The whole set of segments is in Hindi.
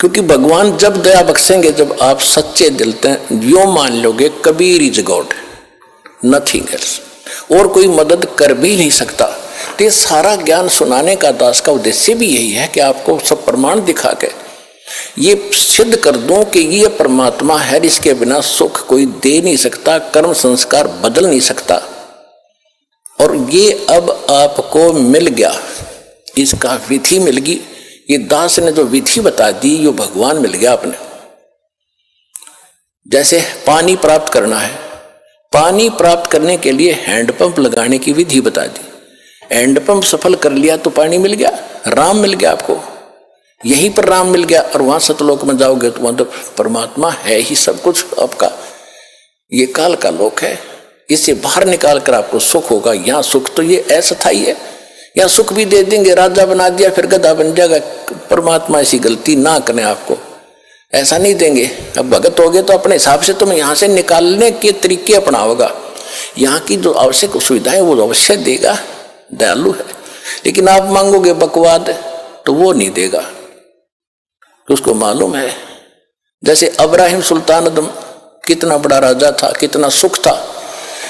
क्योंकि भगवान जब दया बख्शेंगे, जब आप सच्चे दिल से यो मान लोगे Kabir is God, nothing else, और कोई मदद कर भी नहीं सकता। तो ये सारा ज्ञान सुनाने का दास का उद्देश्य भी यही है कि आपको सब प्रमाण दिखा के ये सिद्ध कर दूं कि ये परमात्मा है, इसके बिना सुख कोई दे नहीं सकता, कर्म संस्कार बदल नहीं सकता। और ये अब आपको मिल गया, इसका विधि मिल गई। ये दास ने जो विधि बता दी, ये भगवान मिल गया आपने। जैसे पानी प्राप्त करना है, पानी प्राप्त करने के लिए हैंडपंप लगाने की विधि बता दी। हैंडपंप सफल कर लिया तो पानी मिल गया, राम मिल गया आपको, यहीं पर राम मिल गया। और वहां सतलोक में जाओगे तो वहां तो परमात्मा है ही सब कुछ आपका। ये काल का लोक है, इसे बाहर निकाल कर आपको सुख होगा। यहाँ सुख तो ये अस्थायी है, यहाँ सुख भी दे देंगे, राजा बना दिया फिर गधा बन जाएगा। परमात्मा ऐसी गलती ना करें, आपको ऐसा नहीं देंगे। अब भगत हो गए तो अपने हिसाब से तुम्हें यहाँ से निकालने के तरीके अपनाओगा। यहाँ की जो आवश्यक सुविधाएं वो अवश्य देगा, दयालु है। लेकिन आप मांगोगे बकवाद तो वो नहीं देगा, तो उसको मालूम है। जैसे अब्राहिम सुल्तान अदम कितना बड़ा राजा था, कितना सुख था,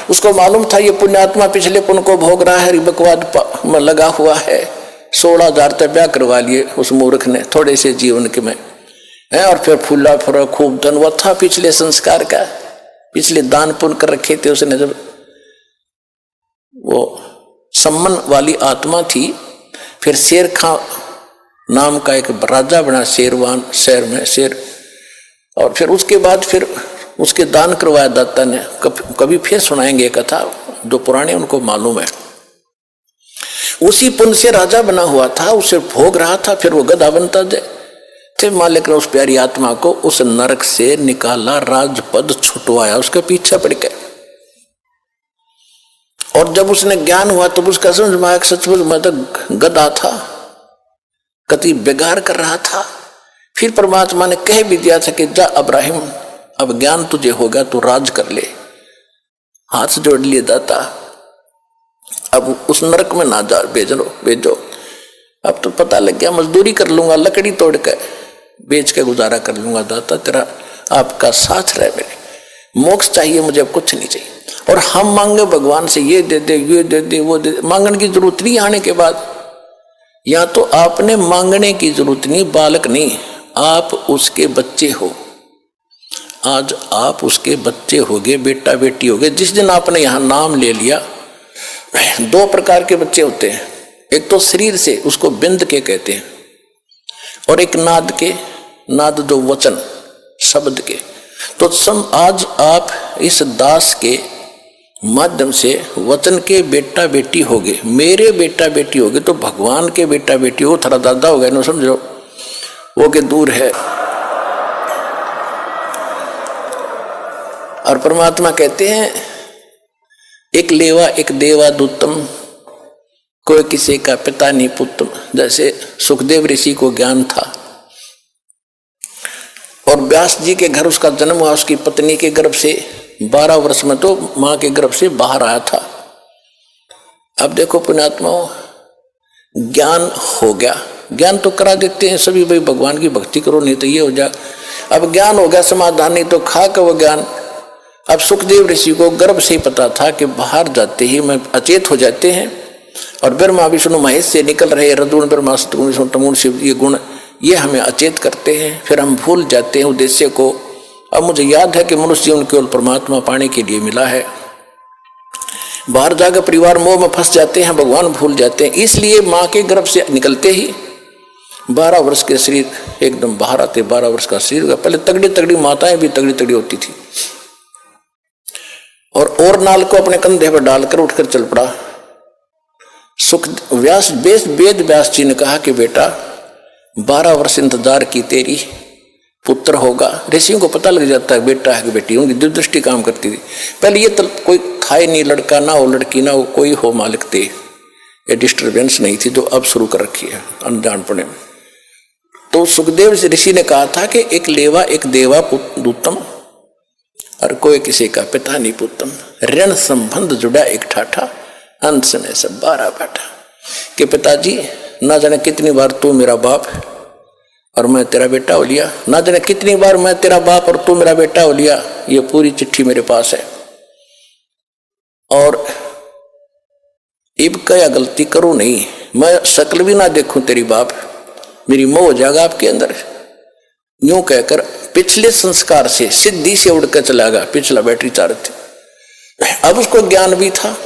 उसको मालूम था ये पुण्यात्मा पिछले पुण्य को भोग रहा है, बकवाद में लगा हुआ है। 16,000 तक ब्याह करवा लिए उस मूर्ख ने थोड़े से जीवन के में है। और फिर फूला फूला खूब धनवत था पिछले संस्कार का, पिछले दान पुण्य कर रखे थे उसने। जब वो सम्मन वाली आत्मा थी, फिर शेर खां नाम का एक राजा बना शेरवान शहर में, शेर। और फिर उसके बाद फिर उसके दान करवाया दाता ने। कभी फिर सुनाएंगे कथा, जो पुराने उनको मालूम है। उसी पुण्य से राजा बना हुआ था, उसे भोग रहा था, फिर वो गधा बनता जाए। फिर मालिक ने उस प्यारी आत्मा को उस नरक से निकाला, राजपद छुटवाया, उसके पीछे पड़ गए। और जब उसने ज्ञान हुआ तब उसका समझ में आया सचमुच मैं तो गधा था, कति बेगार कर रहा था। फिर परमात्मा ने कह भी दिया था कि जा अब्राहिम, अब ज्ञान तुझे होगा तो राज कर ले। हाथ जोड़ लिए दाता, अब उस नरक में ना जा, भेजो। अब तो पता लग गया, मजदूरी कर लूंगा, लकड़ी तोड़ कर बेच के गुजारा कर लूंगा दाता, तेरा आपका साथ रहे मेरे। मोक्ष चाहिए मुझे, अब कुछ नहीं चाहिए। और हम मांगे भगवान से ये दे दे, ये दे दे, वो दे दे, मांगने की जरूरत नहीं। आने के बाद या तो आपने मांगने की जरूरत नहीं, बालक नहीं, आप उसके बच्चे हो। आज आप उसके बच्चे होगे, बेटा बेटी होगे। जिस दिन आपने यहाँ नाम ले लिया, 2 प्रकार के बच्चे होते हैं। एक तो शरीर से, उसको बिंद के कहते हैं, और एक नाद के, नाद जो वचन शब्द के। तो आज आप इस दास के माध्यम से वचन के बेटा बेटी होगे, मेरे बेटा बेटी होगे। तो भगवान के बेटा बेटी हो, थोड़ा दादा हो गए ना, समझो वो के दूर है। और परमात्मा कहते हैं एक लेवा एक देवा दूतम, कोई किसी का पिता नहीं पुत्रम। जैसे सुखदेव ऋषि को ज्ञान था और व्यास जी के घर उसका जन्म हुआ, उसकी पत्नी के गर्भ से 12 वर्ष में तो मां के गर्भ से बाहर आया था। अब देखो पुण्यात्माओं, ज्ञान हो गया, ज्ञान तो करा देते हैं सभी, भाई भगवान की भक्ति करो नहीं तो ये हो जाए। अब ज्ञान हो गया, समाधान नहीं तो खा का वो ज्ञान। अब सुखदेव ऋषि को गर्भ से ही पता था कि बाहर जाते ही मैं अचेत हो जाते हैं, और ब्रह्मा विष्णु महेश से निकल रहे रजोगुण ब्रह्मा सतगुण विष्णु तमोगुण शिव, ये गुण ये हमें अचेत करते हैं। फिर हम भूल जाते हैं उद्देश्य को। अब मुझे याद है कि मनुष्य जीवन केवल परमात्मा पाने के लिए मिला है। बाहर जाकर परिवार मोह में फंस जाते हैं, भगवान भूल जाते हैं। इसलिए माँ के गर्भ से निकलते ही 12 वर्ष के शरीर एकदम बाहर आते, 12 वर्ष का शरीर। पहले तगड़ी तगड़ी माताएं भी तगड़ी तगड़ी होती थी, और नाल को अपने कंधे पर डालकर उठकर चल पड़ा। सुख वेद व्यास जी ने कहा कि बेटा 12 वर्ष इंतजार की, तेरी पुत्र होगा। ऋषियों को पता लग जाता है बेटा है कि बेटी, उनकी दिव्यदृष्टि काम करती थी। पहले ये कोई था ही नहीं, लड़का ना हो लड़की ना हो, कोई हो मालिक थे, ये डिस्टर्बेंस नहीं थी जो अब शुरू कर रखी है अनजानपने में। तो सुखदेव ऋषि ने कहा था कि एक लेवा एक देवा दूतम, और कोई किसी का पिता नहीं पुत्रम। ऋण संबंध जुड़ा एक ठाठा, अंत में सब 12 बैठा। कि पिताजी ना जाने कितनी बार तू मेरा बाप और मैं तेरा बेटा हो लिया। ना जाने कितनी बार मैं तेरा बाप और तू मेरा बेटा हो लिया। ये पूरी चिट्ठी मेरे पास है। और इब क्या गलती करूं नहीं, मैं शक्ल भी ना देखूं तेरी बाप, मेरी मोह हो जाएगा आपके अंदर। यूं कहकर पिछले संस्कार से सिद्धि से उड़कर चला गया। पिछला बैटरी चार्ज थी। अब उसको ज्ञान भी था।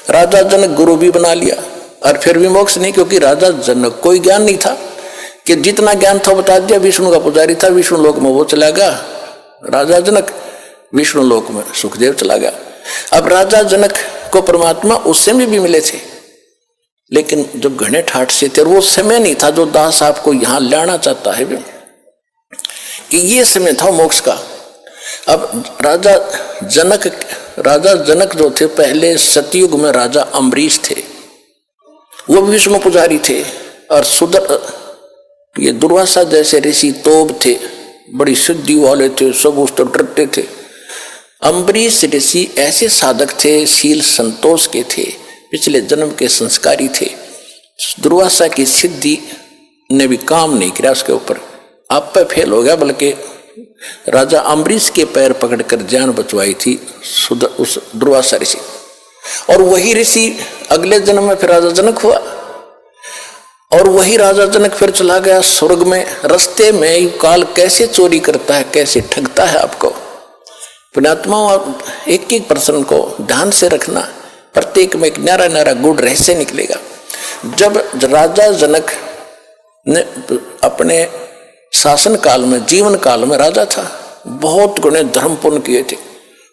राजा जनक गुरु भी बना लिया और फिर भी मोक्ष नहीं, क्योंकि राजा जनक कोई ज्ञान नहीं था कि जितना ज्ञान था बता दिया। विष्णु का पुजारी था, विष्णु लोक में वो चला गया राजा जनक, विष्णु लोक में सुखदेव चला गया। अब राजा जनक को परमात्मा उस समय भी मिले थे, लेकिन जब घने ठाठ से थे, वो समय नहीं था जो दास आपको यहां लाना चाहता है कि ये समय था मोक्ष का। अब राजा जनक जो थे पहले सतयुग में राजा अम्बरीश थे, वो भी विष्णु पुजारी थे। और ये दुर्वासा जैसे ऋषि तोब थे, बड़ी सिद्धि वाले थे, सब उस तो डरते थे। अम्बरीश ऋषि ऐसे साधक थे, शील संतोष के थे, पिछले जन्म के संस्कारी थे। दुर्वासा की सिद्धि ने भी काम नहीं किया उसके ऊपर, आप पे फेल हो गया। बल्कि राजा अम्बरीश के पैर पकड़कर जान बचवाई थी उस दुर्वासा ऋषि। और वही ऋषि अगले जन्म में फिर राजा जनक हुआ। और वही राजा जनक फिर चला गया स्वर्ग में। रास्ते में काल कैसे चोरी करता है, कैसे ठगता है आपको। पुण्यात्मा, एक एक प्रश्न को ध्यान से रखना, प्रत्येक में एक न्यारा न्यारा गुड़ रहस्य निकलेगा। जब राजा जनक ने अपने शासन काल में, जीवन काल में राजा था, बहुत गुणे धर्म पुण्य किए थे,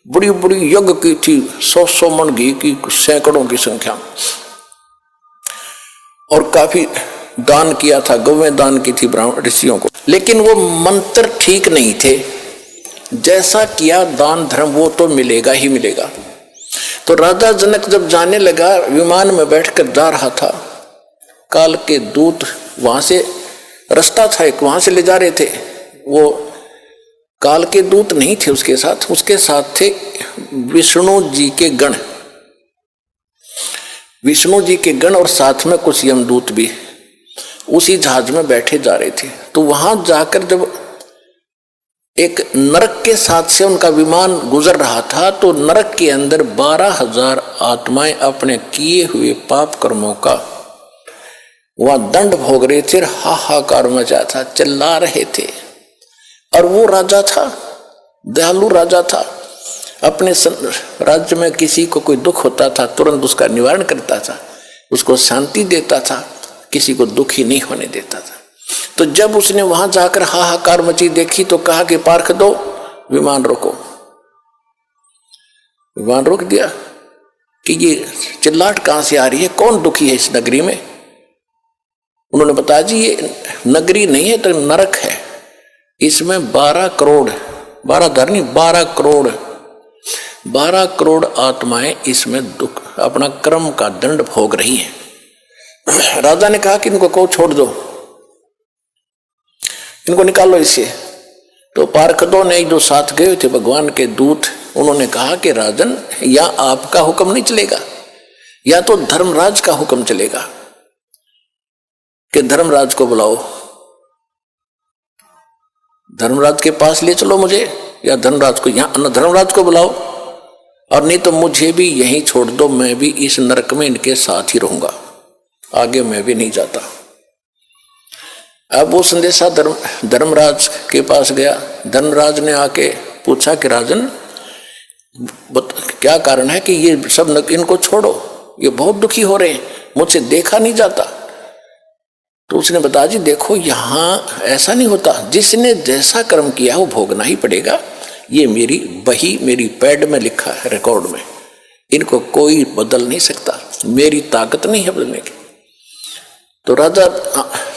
बड़ी बड़ी यज्ञ की थी, 100 मन घी की, सैकड़ों की संख्या, और काफी दान किया था, गौवें दान की थी ब्राह्मण ऋषियों को। लेकिन वो मंत्र ठीक नहीं थे। जैसा किया दान धर्म वो तो मिलेगा ही मिलेगा। तो राजा जनक जब जाने लगा, विमान में बैठकर जा रहा था, काल के दूत वहां से, रास्ता था एक, वहां से ले जा रहे थे। वो काल के दूत नहीं थे उसके साथ थे विष्णु जी के गण, विष्णु जी के गण, और साथ में कुछ यमदूत भी उसी जहाज में बैठे जा रहे थे। तो वहां जाकर जब एक नरक के साथ से उनका विमान गुजर रहा था, तो नरक के अंदर 12,000 आत्माएं अपने किए हुए पाप कर्मों का वहां दंड भोग रहे थे, हाहाकार मचा था, चिल्ला रहे थे। और वो राजा था, दयालु राजा था, अपने राज्य में किसी को कोई दुख होता था तुरंत उसका निवारण करता था, उसको शांति देता था, किसी को दुखी नहीं होने देता था। तो जब उसने वहां जाकर हाहाकार मची देखी तो कहा कि पार्क दो, विमान रोको। विमान रोक दिया कि ये चिल्लाहट कहां से आ रही है, कौन दुखी है इस नगरी में। उन्होंने बताया जी ये नगरी नहीं है तो नरक है, इसमें 12 करोड़ 12 करोड़ आत्माएं इसमें दुख अपना कर्म का दंड भोग रही हैं। राजा ने कहा कि इनको को छोड़ दो, इनको निकालो इससे। तो पार्षदों ने जो साथ गए थे भगवान के दूत, उन्होंने कहा कि राजन, या आपका हुक्म नहीं चलेगा, या तो धर्मराज का हुक्म चलेगा कि धर्मराज को बुलाओ, धर्मराज के पास ले चलो मुझे, या धर्मराज को यहाँ धर्मराज को बुलाओ, और नहीं तो मुझे भी यहीं छोड़ दो, मैं भी इस नरक में इनके साथ ही रहूंगा, आगे मैं भी नहीं जाता। अब वो संदेशा धर्मराज के पास गया। धर्मराज ने आके पूछा कि राजन क्या कारण है कि ये सब इनको छोड़ो, ये बहुत दुखी हो रहे हैं, मुझसे देखा नहीं जाता। तो उसने बताया जी देखो यहाँ ऐसा नहीं होता, जिसने जैसा कर्म किया वो भोगना ही पड़ेगा, ये मेरी बही मेरी पैड में लिखा है, रिकॉर्ड में, इनको कोई बदल नहीं सकता, मेरी ताकत नहीं है बदलने की। तो राजा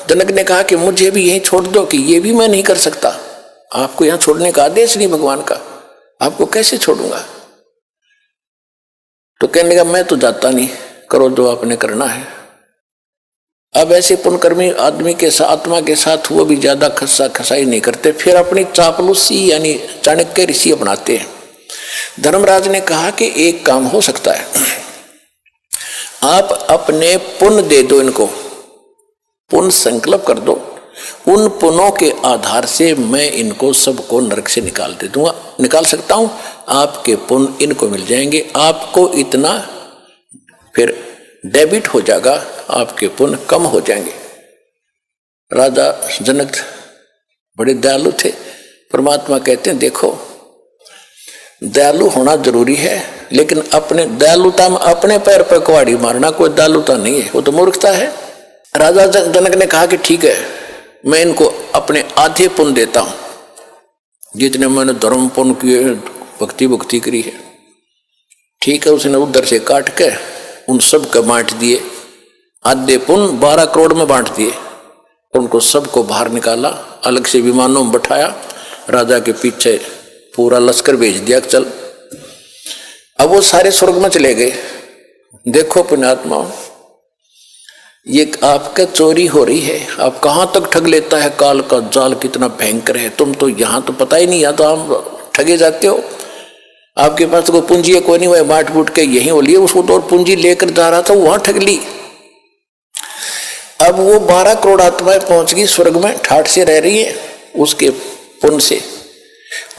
जनक ने कहा कि मुझे भी यहीं छोड़ दो, कि ये भी मैं नहीं कर सकता, आपको यहाँ छोड़ने का आदेश नहीं भगवान का, आपको कैसे छोड़ूंगा। तो कहने लगा मैं तो जाता नहीं, करो जो आपने करना है। अब ऐसे पुण्यकर्मी आदमी के साथ, आत्मा के साथ वो भी ज्यादा खस्सा खसाई नहीं करते, फिर अपनी चापलूसी यानी चाणक्य ऋषि अपनाते हैं। धर्मराज ने कहा कि एक काम हो सकता है, आप अपने पुण्य दे दो, इनको पुण्य संकल्प कर दो, उन पुण्यों के आधार से मैं इनको सबको नरक से निकाल दे दूंगा, निकाल सकता हूं। आपके पुण्य इनको मिल जाएंगे, आपको इतना फिर डेबिट हो जाएगा, आपके पुण्य कम हो जाएंगे। राजा जनक बड़े दयालु थे। परमात्मा कहते हैं देखो दयालु होना जरूरी है, लेकिन अपने दयालुता में अपने पैर पर कुहाड़ी मारना कोई दयालुता नहीं है, वो तो मूर्खता है। राजा जनक ने कहा कि ठीक है, मैं इनको अपने आधे पुण्य देता हूं, जितने मैंने धर्म पुण्य किए, भक्ति भक्ति करी है। ठीक है, उसने उधर से काट के उन सब का बांट दिए, आधे पुण्य 12 करोड़ में बांट दिए। उनको सबको बाहर निकाला, अलग से विमानों में बैठाया, राजा के पीछे पूरा लश्कर भेज दिया, चल। अब वो सारे स्वर्ग में चले गए। देखो पुण्यात्मा, ये आपका चोरी हो रही है, आप कहां तक ठग लेता है, काल का जाल कितना भयंकर है। तुम तो यहां तो पता ही नहीं, या तो आप ठगे जाते हो, आपके पास तो कोई पूंजी है कोई नहीं, वह बांट बूट के यही हो लिए, उसको तो और पूंजी लेकर जा रहा था, वहां ठग ली। अब वो 12 करोड़ आत्माएं पहुंच गई स्वर्ग में, ठाठ से रह रही है उसके पुण्य से।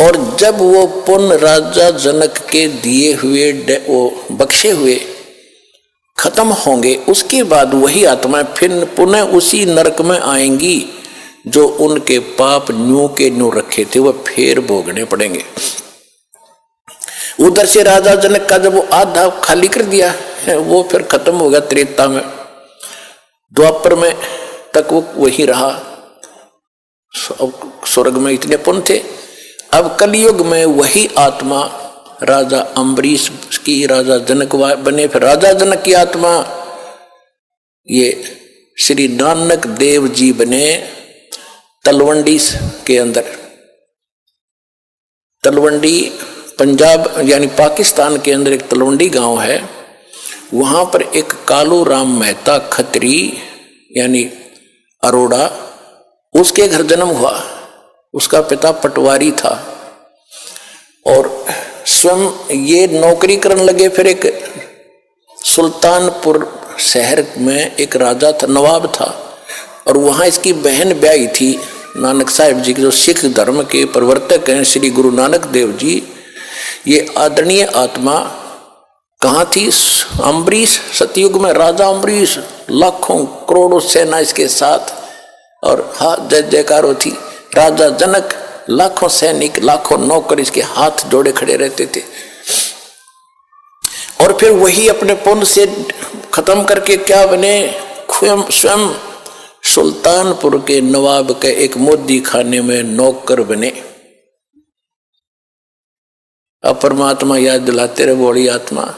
और जब वो पुण्य राजा जनक के दिए हुए वो बख्शे हुए खत्म होंगे, उसके बाद वही आत्माएं फिर पुनः उसी नरक में आएंगी जो उनके पाप न्यू के न्यू रखे थे, वह फिर भोगने पड़ेंगे। उधर से राजा जनक का जब वो आधा खाली कर दिया है, वो फिर खत्म हो गया त्रेता में, द्वापर में तक वो वही रहा, स्वर्ग में इतने पुण्य थे। अब कलयुग में वही आत्मा राजा अम्बरीश की, राजा जनक बने, फिर राजा जनक की आत्मा ये श्री नानक देव जी बने तलवंडी के अंदर। तलवंडी पंजाब यानी पाकिस्तान के अंदर एक तलवंडी गांव है, वहां पर एक कालू राम मेहता खत्री यानी अरोड़ा, उसके घर जन्म हुआ। उसका पिता पटवारी था और स्वयं ये नौकरी करने लगे। फिर एक सुल्तानपुर शहर में एक राजा था, नवाब था, और वहाँ इसकी बहन ब्याही थी नानक साहिब जी के, जो सिख धर्म के प्रवर्तक हैं श्री गुरु नानक देव जी। ये आदरणीय आत्मा कहाँ थी? अम्बरीश, सतयुग में राजा अम्बरीश, लाखों करोड़ों सेना इसके साथ, और हाँ जय जयकार होती। राजा जनक, लाखों सैनिक, लाखों नौकर इसके हाथ जोड़े खड़े रहते थे। और फिर वही अपने पुण्य से खत्म करके क्या बने? स्वयं सुल्तानपुर के नवाब के एक मोदी खाने में नौकर बने। अब परमात्मा याद दिलाते रहे, बड़ी आत्मा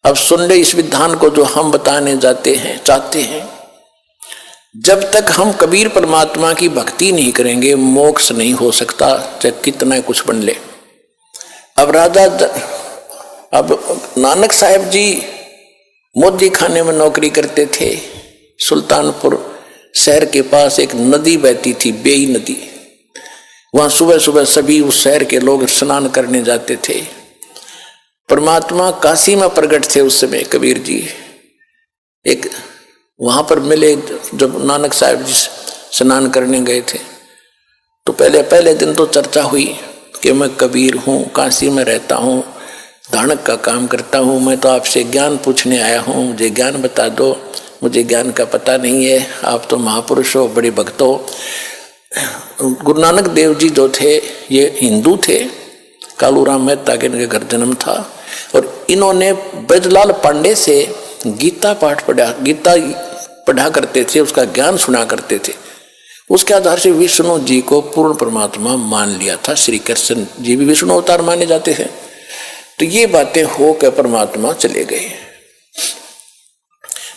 अब सुन ले इस विधान को जो हम बताने जाते हैं, चाहते हैं। जब तक हम कबीर परमात्मा की भक्ति नहीं करेंगे, मोक्ष नहीं हो सकता, चाहे कितना कुछ बन ले। अब नानक साहिब जी मोदी खाने में नौकरी करते थे। सुल्तानपुर शहर के पास एक नदी बहती थी, बेई नदी। वहां सुबह सुबह सभी उस शहर के लोग स्नान करने जाते थे। परमात्मा काशी में प्रकट थे उस समय कबीर जी। एक वहां पर मिले, जब नानक साहिब जी स्नान करने गए थे तो पहले दिन तो चर्चा हुई कि मैं कबीर हूँ, काशी में रहता हूँ, धानक का काम करता हूँ, मैं तो आपसे ज्ञान पूछने आया हूँ, मुझे ज्ञान बता दो, मुझे ज्ञान का पता नहीं है, आप तो महापुरुष हो, बड़े भक्त हो। गुरु नानक देव जी जो थे ये हिंदू थे, कालूराम मेहता के इनके घर जन्म था, और इन्होंने ब्रजलाल पांडे से गीता पाठ पढ़ा, गीता पढ़ा करते थे, उसका ज्ञान सुना करते थे। उसके आधार से विष्णु जी को पूर्ण परमात्मा मान लिया था। श्री कृष्ण जी भी विष्णु अवतार माने जाते थे। तो ये बातें हो के परमात्मा चले गए।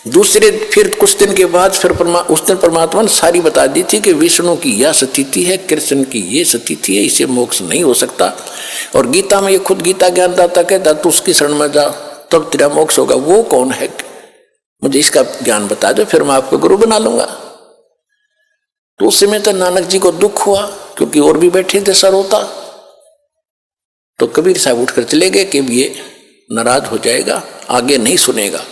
दूसरे फिर कुछ दिन के बाद फिर उस दिन परमात्मा ने सारी बता दी थी कि विष्णु की यह स्थिति है, कृष्ण की ये स्थिति है, इसे मोक्ष नहीं हो सकता। और गीता में ये खुद गीता ज्ञानदाता कहता तू उसकी शरण में जा तब तेरा मोक्ष होगा। वो कौन है? मुझे इसका ज्ञान बता दो, फिर मैं आपको गुरु बना लूंगा। तो उस समय तो नानक जी को दुख हुआ, क्योंकि और भी बैठे थे सरोता। तो कबीर साहब उठकर चले गए कि ये नाराज हो जाएगा, आगे नहीं सुनेगा।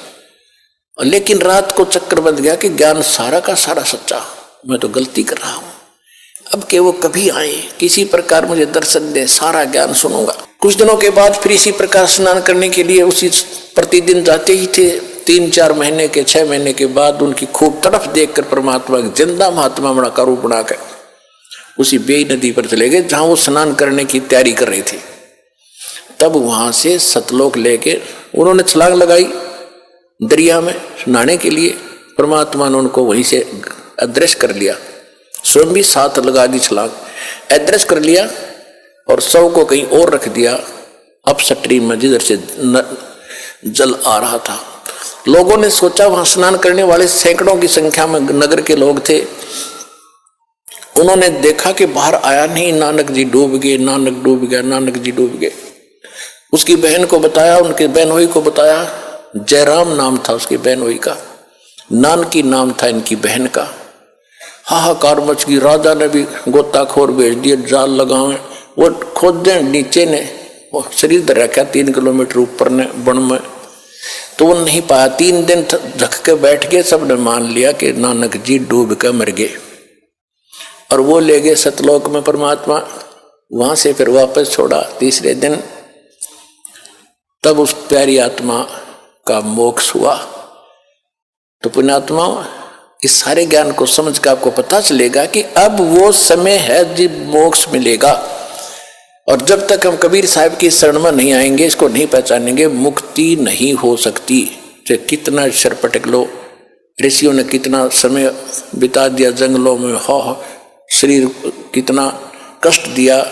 लेकिन रात को चक्कर बंध गया कि ज्ञान सारा का सारा सच्चा, मैं तो गलती कर रहा हूं, अब के वो कभी आए, किसी प्रकार मुझे दर्शन दे, सारा ज्ञान सुनूंगा। कुछ दिनों के बाद फिर इसी प्रकार स्नान करने के लिए उसी प्रतिदिन जाते ही थे। 3-4 महीने के 6 महीने के बाद उनकी खूब तड़फ देखकर परमात्मा जिंदा महात्मा बना का रूप बनाकर उसी बेई नदी पर चले गए जहां वो स्नान करने की तैयारी कर रही थी। तब वहां से सतलोक लेके उन्होंने छलांग लगाई दरिया में नहाने के लिए। परमात्मा ने उनको वहीं से अदृश्य कर लिया, स्वयं भी साथ लगा दी छलांग, अदृश्य कर लिया और शव को कहीं और रख दिया अपस्ट्रीम में जिधर से जल आ रहा था। लोगों ने सोचा, वहां स्नान करने वाले सैकड़ों की संख्या में नगर के लोग थे, उन्होंने देखा कि बाहर आया नहीं, नानक जी डूब गए, नानक डूब गया, नानक जी डूब गए। उसकी बहन को बताया, उनके बहनोई को बताया, जयराम नाम था उसकी बहनोई का, नानकी नाम था इनकी बहन का। हाहाकार मच गई, राजा ने भी गोताखोर भेज दिए, जाल लगावे, वो खोदे नीचे ने, वो शरीर धर रखा 3 किलोमीटर ऊपर ने बन में, तो वो नहीं पाया। 3 दिन झक के बैठ गए, सबने मान लिया कि नानक जी डूब कर मर गए और वो ले गए सतलोक में परमात्मा। वहां से फिर वापस छोड़ा तीसरे दिन, तब उस प्यारी आत्मा का मोक्ष हुआ। तो पुण्यात्मा, इस सारे ज्ञान को समझ कर आपको पता चलेगा कि अब वो समय है जब मोक्ष मिलेगा। और जब तक हम कबीर साहब की शरण में नहीं आएंगे, इसको नहीं पहचानेंगे, मुक्ति नहीं हो सकती। चाहे कितना शर पटक लो, ऋषियों ने कितना समय बिता दिया जंगलों में, हो शरीर कितना कष्ट दिया,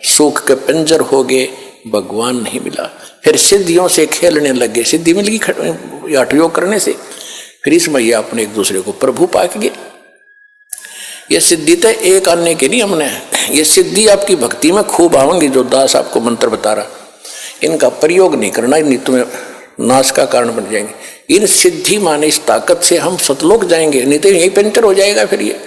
सुख के पंजर हो गए, भगवान नहीं मिला। फिर सिद्धियों से खेलने लगे, सिद्धि मिल गई हठ योग करने से, फिर इसमें ये अपने एक दूसरे को प्रभु पाक गए। ये सिद्धि तो एक आने के नहीं, हमने ये सिद्धि आपकी भक्ति में खूब आवेंगी। जो दास आपको मंत्र बता रहा, इनका प्रयोग नहीं करना, नहीं तुम्हें नाश का कारण बन जाएंगे। इन सिद्धि माने इस ताकत से हम सतलोक जाएंगे, नहीं तो यही पंचर हो जाएगा फिर ये।